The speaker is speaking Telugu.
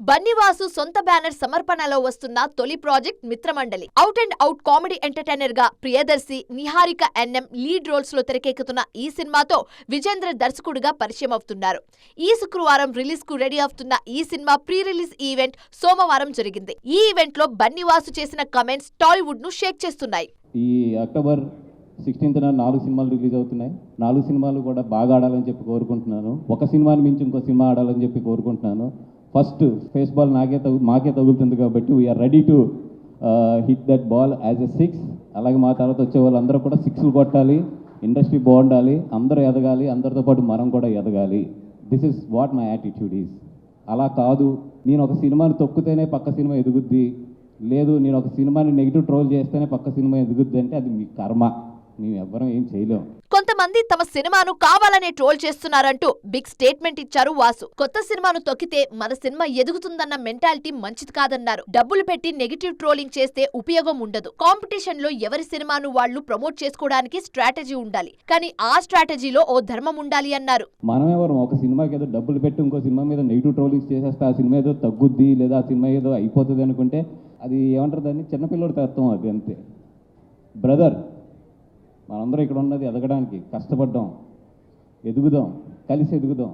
బన్నీవాసు సొంత బ్యానర్ సమర్పణలో వస్తున్న తొలి project Mitramandali. Out and out comedy entertainer గా Priyadarshi, Niharika NM lead roles లో తెరకెక్కుతున్న ఈ సినిమాతో విజేంద్ర దర్శకుడిగా పరిచయం అవుతున్నారు. ఈ శుక్రవారం రిలీజ్ కు రెడీ అవుతున్న ఈ సినిమా ప్రీ రిలీజ్ ఈవెంట్ సోమవారం జరిగింది. ఈ ఈవెంట్ లో బన్నీవాసు చేసిన కమెంట్స్ టాలీవుడ్ ను షేక్ చేస్తున్నాయి. ఈ అక్టోబర్ 16th 4 సినిమాలు రిలీజ్ అవుతున్నాయి. 4 సినిమాలు కూడా బాగా ఆడాలని చెప్పి కోరుకుంటున్నాను. ఒక సినిమాని మించి ఇంకో సినిమా ఆడాలని చెప్పి కోరుకుంటున్నాను. ఫస్ట్ ఫేస్ బాల్ మాకే తగులుతుంది కాబట్టి we are ready to hit that ball as a 6. అలాగే మా తర్వాత వచ్చే వాళ్ళందరూ కూడా 6లు కొట్టాలి, ఇండస్ట్రీ బాగుండాలి, అందరూ ఎదగాలి, అందరితో పాటు మనం కూడా ఎదగాలి. This is what my attitude is. అలా కాదు నేను ఒక సినిమాని తొక్కితేనే పక్క సినిమా ఎదుగుద్ది, లేదు నేను ఒక సినిమాని నెగిటివ్ ట్రోల్ చేస్తేనే పక్క సినిమా ఎదుగుద్ది అంటే అది మీ కర్మ. మేము ఎవ్వరం ఏం చేయలేం. కొంతమంది తమ సినిమాను కావాలనే ట్రోల్ చేస్తున్నారంటూ బిగ్ స్టేట్మెంట్ ఇచ్చారు వాసు. కొత్త సినిమాను తొక్కితే మన సినిమా ఎదుగుతుందన్న మెంటాలిటీ మంచిది కాదన్నారు. డబ్బులు పెట్టి నెగిటివ్ ట్రోలింగ్ చేస్తే ఉపయోగం ఉండదు. కాంపిటీషన్ లో ఎవరి సినిమాను వాళ్ళు ప్రమోట్ చేసుకోవడానికి స్ట్రాటజీ ఉండాలి, కానీ ఆ స్ట్రాటజీలో ఓ ధర్మం ఉండాలి అన్నారు. మనం ఎవరు ఒక సినిమాకి ఏదో డబ్బులు పెట్టి ఇంకో సినిమా మీద నెగిటివ్ ట్రోలింగ్ చేసేస్తే ఆ సినిమా ఏదో తగ్గుద్ది లేదా ఆ సినిమా ఏదో అయిపోతుంది అనుకుంటే అది ఏమంటారు దాన్ని చిన్నపిల్లడి తత్వం అది అంతే. బ్రదర్, మనందరం ఇక్కడ ఉన్నది ఎదగడానికి, కష్టపడ్డాం, ఎదుగుదాం, కలిసి ఎదుగుదాం.